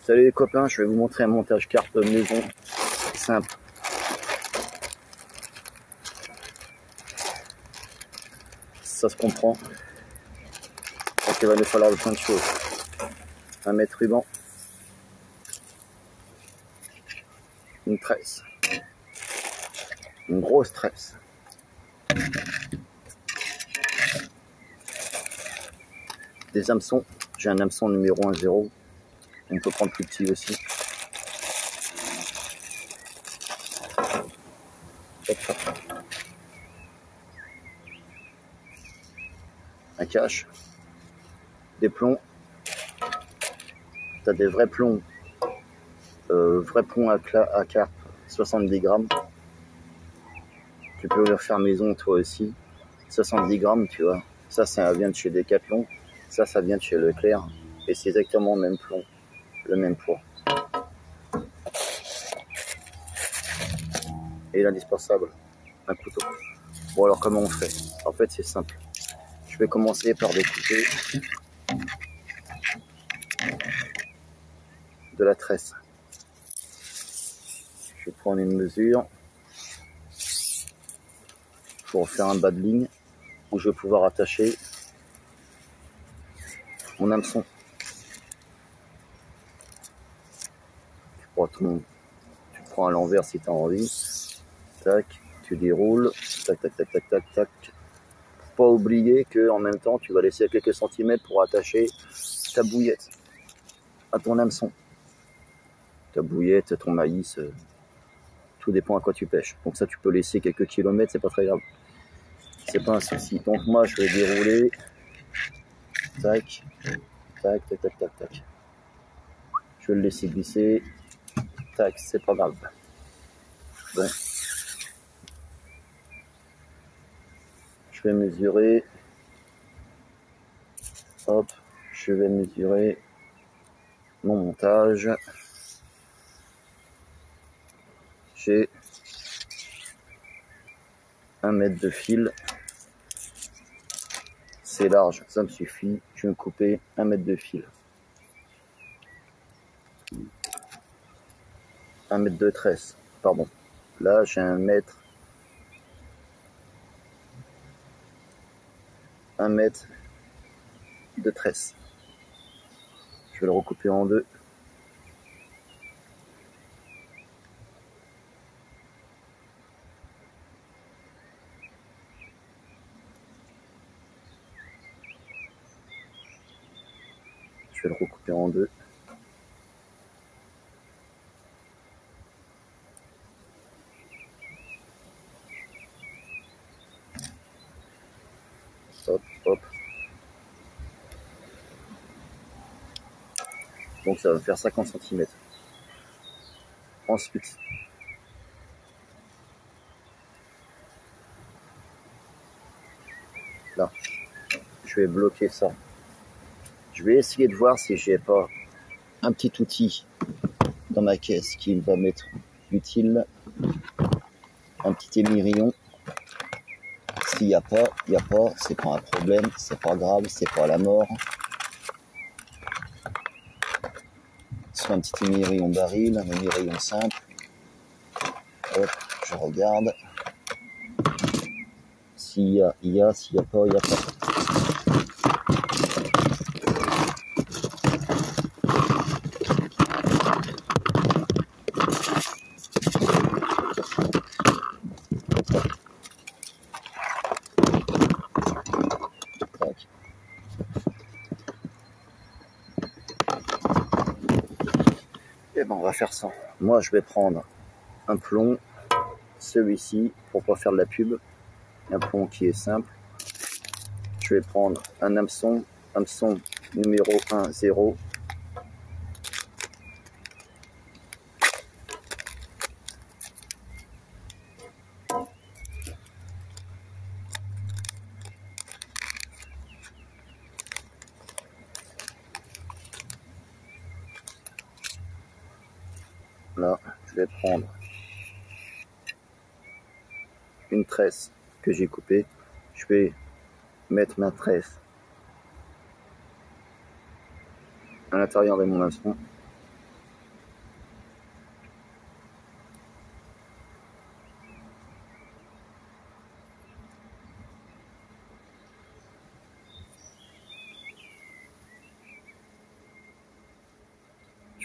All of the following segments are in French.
Salut les copains, je vais vous montrer un montage carpe maison simple. Ça se comprend. Donc il va nous falloir plein de choses. Un mètre ruban, une tresse, une grosse tresse, des hameçons. J'ai un hameçon numéro 1,0. On peut prendre plus petit aussi. Un cache, des plombs. Tu as des vrais plombs, à carpe, 70 grammes. Tu peux le faire maison toi aussi, 70 grammes, tu vois. Ça vient de chez Decathlon, ça vient de chez Leclerc, et c'est exactement le même plomb, le même poids. Et l'indispensable, un couteau. Bon alors comment on fait? En fait c'est simple. Je vais commencer par découper de la tresse. Je vais prendre une mesure pour faire un bas de ligne où je vais pouvoir attacher mon hameçon. Tu prends à l'envers si tu as envie. Tac, tu déroules. Tac, tac, tac, tac, tac, tac. Faut pas oublier que en même temps, tu vas laisser quelques centimètres pour attacher ta bouillette à ton hameçon. Ta bouillette, ton maïs, tout dépend à quoi tu pêches. Donc ça, tu peux laisser quelques kilomètres, c'est pas très grave. C'est pas un souci. Donc moi, je vais dérouler. Tac, tac, tac, tac, tac, tac. Je vais le laisser glisser. Tac, c'est pas grave. Bon. Je vais mesurer. Hop, je vais mesurer mon montage. J'ai 1 mètre de fil. C'est large, ça me suffit. Je vais me couper 1 mètre de fil. 1 mètre de tresse, pardon. Là, j'ai 1 mètre. 1 mètre de tresse. Je vais le recouper en deux. Je vais le recouper en deux. Hop, hop. Donc ça va faire 50 cm. Ensuite, là, je vais bloquer ça. Je vais essayer de voir si j'ai pas un petit outil dans ma caisse qui va m'être utile. Un petit émirillon. S'il n'y a pas, c'est pas un problème, c'est pas grave, c'est pas la mort. Soit un petit émirillon baril, un émirillon simple. Hop, je regarde. S'il y a, s'il n'y a pas, il n'y a pas. Tac. Et ben on va faire ça. Moi je vais prendre un plomb, celui-ci, pour pas faire de la pub. Un plomb qui est simple. Je vais prendre un hameçon numéro 1,0. Là, je vais prendre une tresse que j'ai coupée. Je vais mettre ma tresse à l'intérieur de mon hameçon.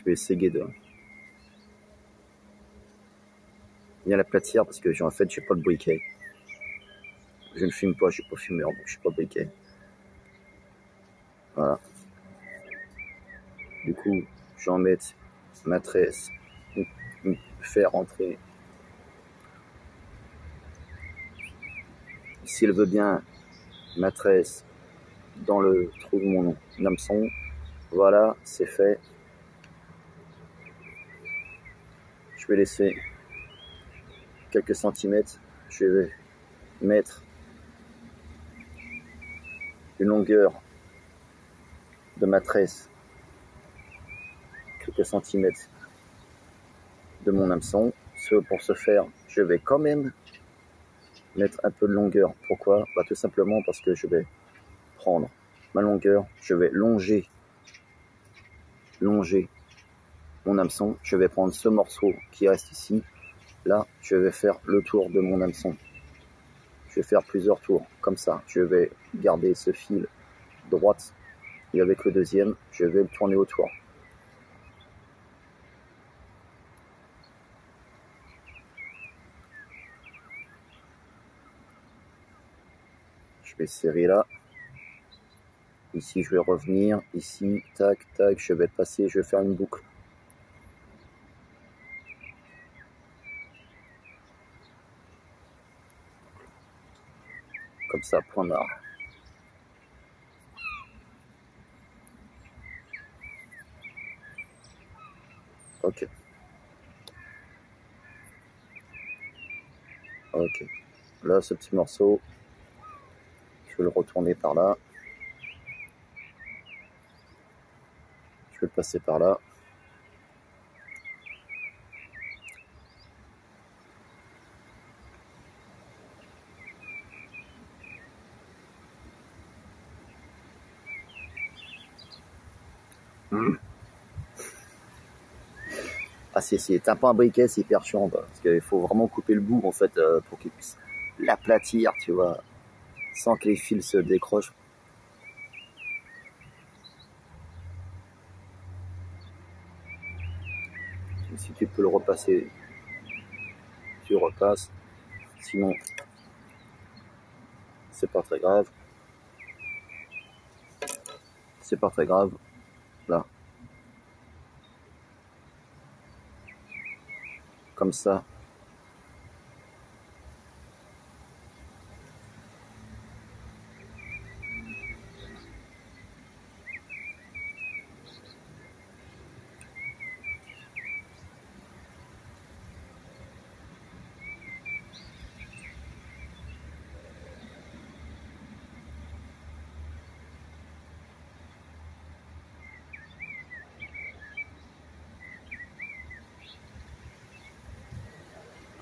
Je vais essayer de bien l'aplatir parce que en fait j'ai pas de briquet. Je ne fume pas, je suis pas fumeur, donc je suis pas briquet. Voilà. Du coup, je vais en mettre ma tresse, faire entrer. Si elle veut bien, ma tresse dans le trou de mon hameçon. Voilà, c'est fait. Je vais laisser quelques centimètres. Je vais mettre une longueur de ma tresse, quelques centimètres de mon hameçon. Pour ce faire, je vais quand même mettre un peu de longueur. Pourquoi? Bah, tout simplement parce que je vais prendre ma longueur, je vais longer mon hameçon. Je vais prendre ce morceau qui reste ici. Là, je vais faire le tour de mon hameçon. Je vais faire plusieurs tours, comme ça. Je vais garder ce fil droite et avec le deuxième, je vais le tourner autour. Je vais serrer là. Ici, je vais revenir. Ici, tac, tac, je vais passer, je vais faire une boucle. Comme ça, point barre. Ok. Ok. Là, ce petit morceau, je vais le retourner par là. Je vais le passer par là. Ah si, t'as pas un briquet, c'est hyper chiant, parce qu'il faut vraiment couper le bout en fait pour qu'il puisse l'aplatir, tu vois, sans que les fils se décrochent. Et si tu peux le repasser, tu repasses. Sinon, c'est pas très grave. C'est pas très grave. Là. Comme ça.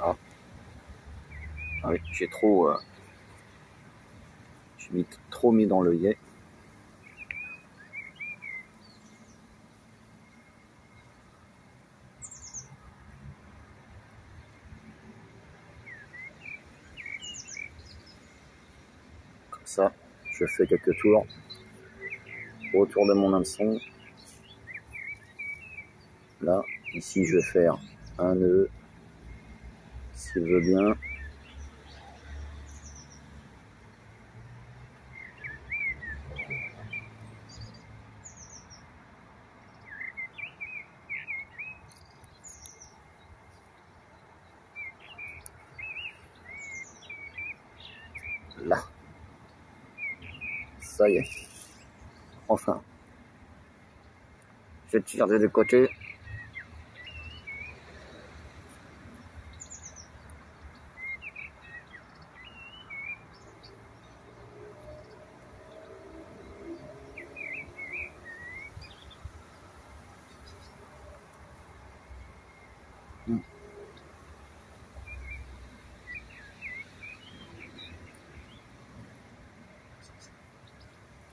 Ah, ah oui, j'ai trop... j'ai trop mis dans l'œillet. Comme ça, je fais quelques tours. Autour de mon hameçon. Là, ici, je vais faire un nœud. S'il veut bien. Là. Ça y est. Enfin. Je tire des deux côtés.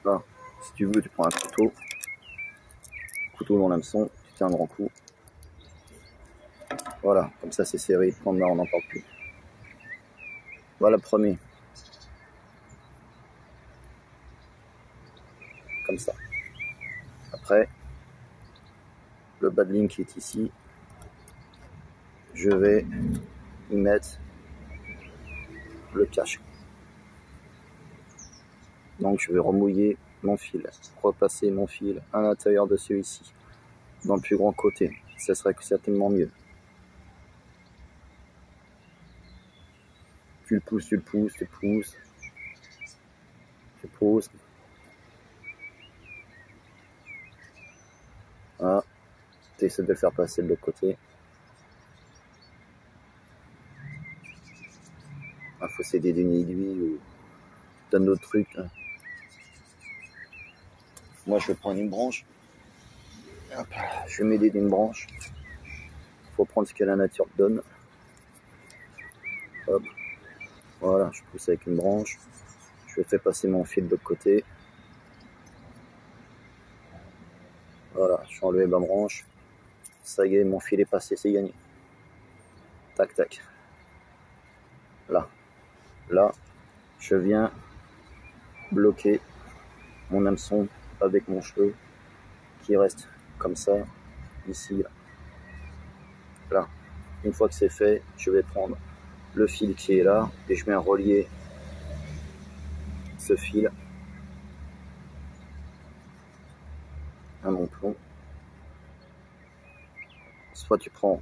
Là, si tu veux, tu prends un couteau dans l'hameçon, tu tiens un grand coup. Voilà, comme ça c'est serré, prendre là on n'en parle plus. Voilà le premier. Comme ça. Après, le bas de ligne qui est ici, je vais y mettre le cache. Donc je vais remouiller mon fil, repasser mon fil à l'intérieur de celui-ci, dans le plus grand côté, ce serait certainement mieux. Tu le pousses, tu le pousses, tu le pousses, tu pousses. Voilà, tu essaies de le faire passer de l'autre côté. Il faut s'aider d'une aiguille ou d'un autre truc. Moi je vais prendre une branche. Hop, je vais m'aider d'une branche. Il faut prendre ce que la nature te donne. Hop. Voilà, je pousse avec une branche. Je fais passer mon fil de l'autre côté. Voilà, je vais enlever ma branche. Ça y est, mon fil est passé, c'est gagné. Tac, tac. Là. Là, je viens bloquer mon hameçon avec mon cheveu qui reste comme ça, ici, là. Là. Une fois que c'est fait, je vais prendre le fil qui est là et je viens relier ce fil à mon plomb. Soit tu prends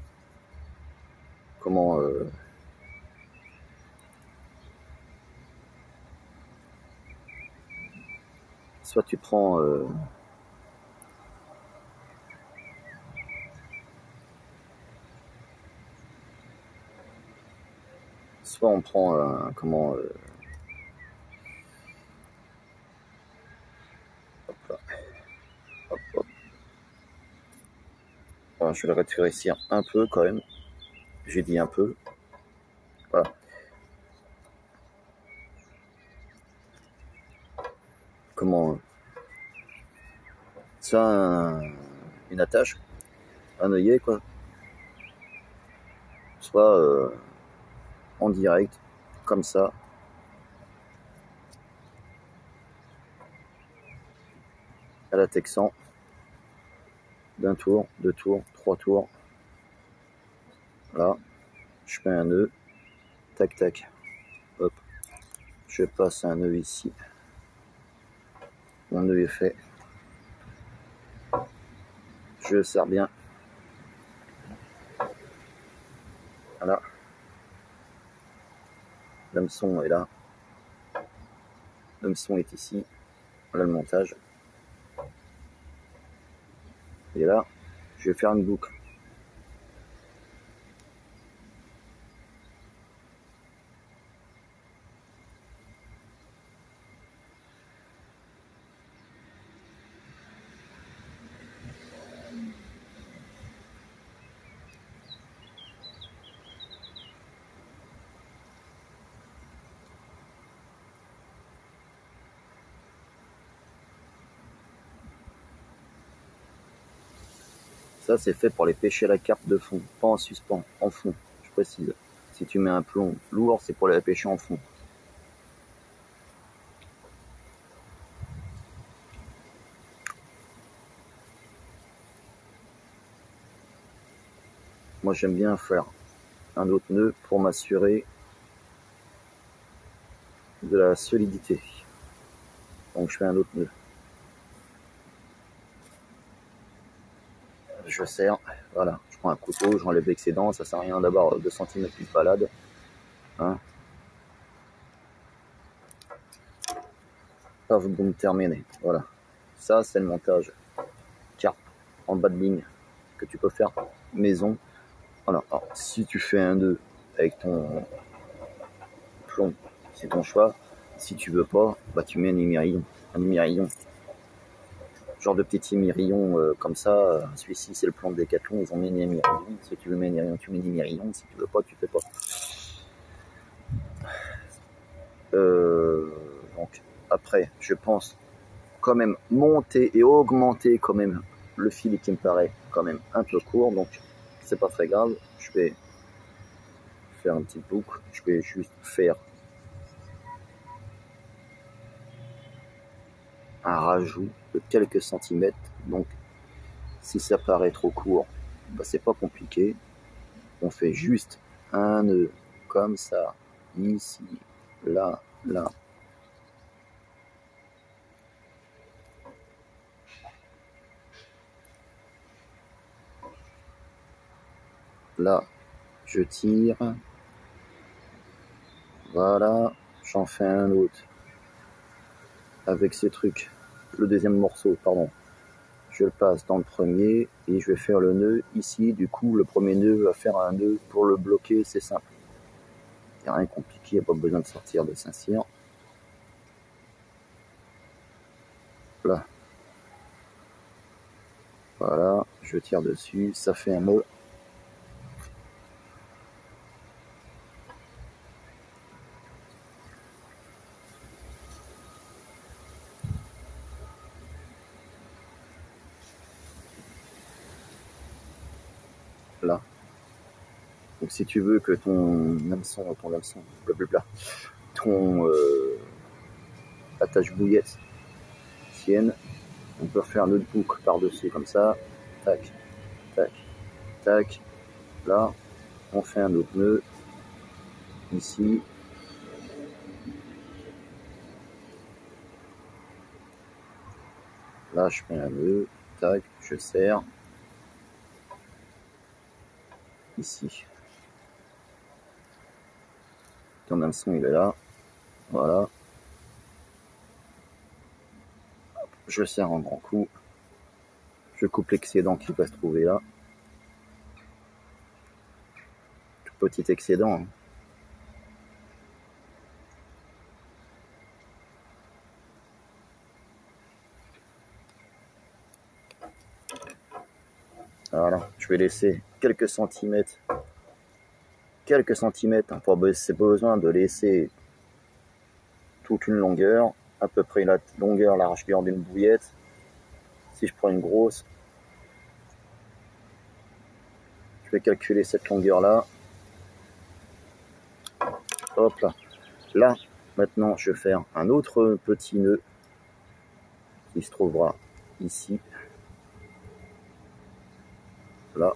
soit tu prends soit on prend hop là. Hop, hop. Alors, je vais le rétrécir un peu quand même. J'ai dit un peu. Voilà. Ça, une attache, un œillet quoi. Soit en direct, comme ça. À la texan. D'un tour, deux tours, trois tours. Là, je fais un nœud. Tac tac. Hop. Je passe un nœud ici. Mon nœud est fait. Je le serre bien. Voilà. L'hameçon est là. L'hameçon est ici. Voilà le montage. Et là, je vais faire une boucle. Ça, c'est fait pour les pêcher à la carpe de fond, pas en suspens, en fond, je précise. Si tu mets un plomb lourd, c'est pour la pêcher en fond. Moi, j'aime bien faire un autre nœud pour m'assurer de la solidité. Donc, je fais un autre nœud. Je serre, voilà, je prends un couteau, j'enlève l'excédent, ça sert à rien d'avoir 2 cm de balade. Hein. Paf, boum, terminé. Voilà. Ça, c'est le montage carpe en bas de ligne que tu peux faire maison. Voilà. Alors, si tu fais un nœud avec ton plomb, c'est ton choix. Si tu veux pas, bah tu mets un émerillon. Un émerillon. Genre de petit émerillon comme ça. Celui-ci, c'est le plomb de Decathlon. Ils ont mis un émerillon. Si tu veux mettre un émerillon, tu mets un émerillon. Si tu veux pas, tu fais pas. Donc, après, je pense quand même monter et augmenter quand même le fil qui me paraît quand même un peu court. Donc, c'est pas très grave. Je vais faire une petite boucle. Je vais juste faire un rajout de quelques centimètres. Donc Si ça paraît trop court, bah, c'est pas compliqué. On fait juste un nœud comme ça, ici, là, là. Là, je tire. Voilà, j'en fais un autre. Avec ces trucs, le deuxième morceau, pardon. Je le passe dans le premier et je vais faire le nœud ici. Du coup, le premier nœud va faire un nœud pour le bloquer, c'est simple. Il n'y a rien de compliqué, il n'y a pas besoin de sortir de Saint-Cyr. Là. Voilà, je tire dessus, ça fait un nœud. Là. Donc si tu veux que ton hameçon, blablabla, ton attache bouillette tienne, on peut faire un nœud de boucle par-dessus comme ça. Tac, tac, tac. Là, on fait un autre nœud ici. Là, je fais un nœud, tac, je serre. Ici. Ton hameçon, il est là. Voilà. Je serre en grand coup. Je coupe l'excédent qui va se trouver là. Tout petit excédent. Hein. Voilà, je vais laisser quelques centimètres. Hein, c'est pas besoin de laisser toute une longueur, à peu près la longueur, la largeur d'une bouillette. Si je prends une grosse, je vais calculer cette longueur là. Hop là. Là, maintenant, je vais faire un autre petit nœud qui se trouvera ici. Là.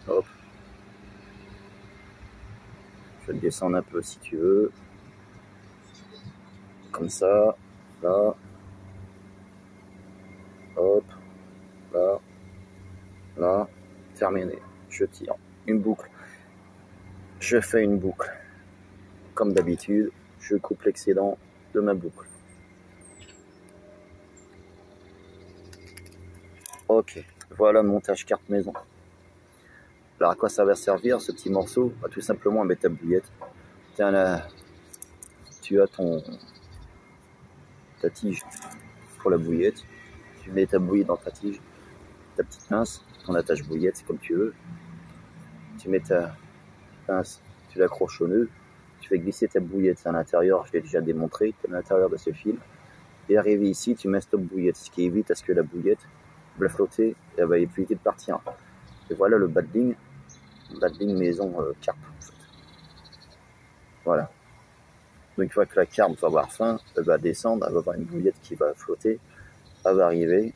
Hop. Je vais le descendre un peu si tu veux. Comme ça. Là. Hop. Là. Là. Terminé. Je tire. Une boucle. Je fais une boucle. Comme d'habitude, je coupe l'excédent de ma boucle. Ok, voilà le montage carte maison. Alors à quoi ça va servir ce petit morceau? Bah, tout simplement à mettre ta bouillette. Tiens là, tu as ta tige pour la bouillette. Tu mets ta bouillette dans ta tige, ta petite pince, ton attache bouillette, c'est comme tu veux. Tu mets ta pince, tu l'accroches au nœud. Tu fais glisser ta bouillette à l'intérieur, je l'ai déjà démontré, à l'intérieur de ce fil. Et arrivé ici, tu mets stop bouillette, ce qui évite à ce que la bouillette va flotter et elle va éviter de partir. Et voilà le battling maison carpe. En fait. Voilà. Donc une fois que la carpe va avoir faim, elle va descendre, elle va avoir une bouillette qui va flotter, elle va arriver.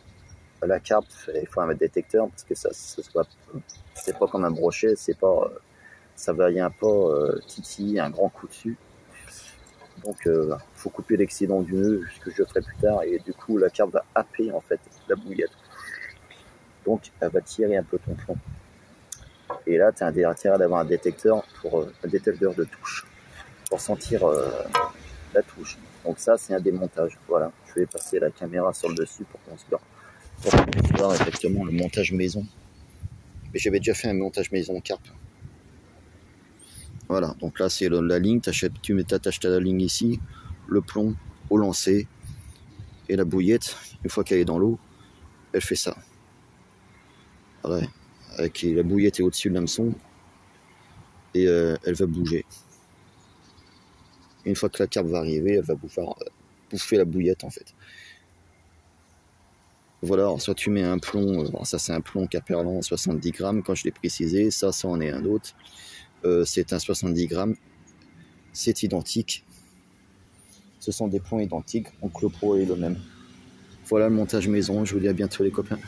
La carpe, il faut un détecteur parce que c'est pas comme un brochet, c'est pas, ça vient pas titiller un grand coup dessus. Donc faut couper l'excédent du nœud, ce que je ferai plus tard, et du coup la carpe va happer en fait la bouillette. Donc elle va tirer un peu ton plomb. Et là tu as intérêt d'avoir un détecteur de touche pour sentir la touche. Donc ça c'est un démontage. Voilà, je vais passer la caméra sur le dessus pour qu'on puisse voir effectivement le montage maison. Mais j'avais déjà fait un montage maison carpe. Voilà, donc là c'est la ligne, tu t'attaches ta ligne ici, le plomb au lancer, et la bouillette, une fois qu'elle est dans l'eau, elle fait ça. Ouais, avec la bouillette est au-dessus de l'hameçon, et elle va bouger. Une fois que la carpe va arriver, elle va bouffer la bouillette en fait. Voilà, alors soit tu mets un plomb, ça c'est un plomb Caperlan 70 grammes, quand je l'ai précisé, ça en est un autre. c'est un 70 grammes. C'est identique. Ce sont des plombs identiques, donc le pro est le même. Voilà le montage maison, je vous dis à bientôt les copains.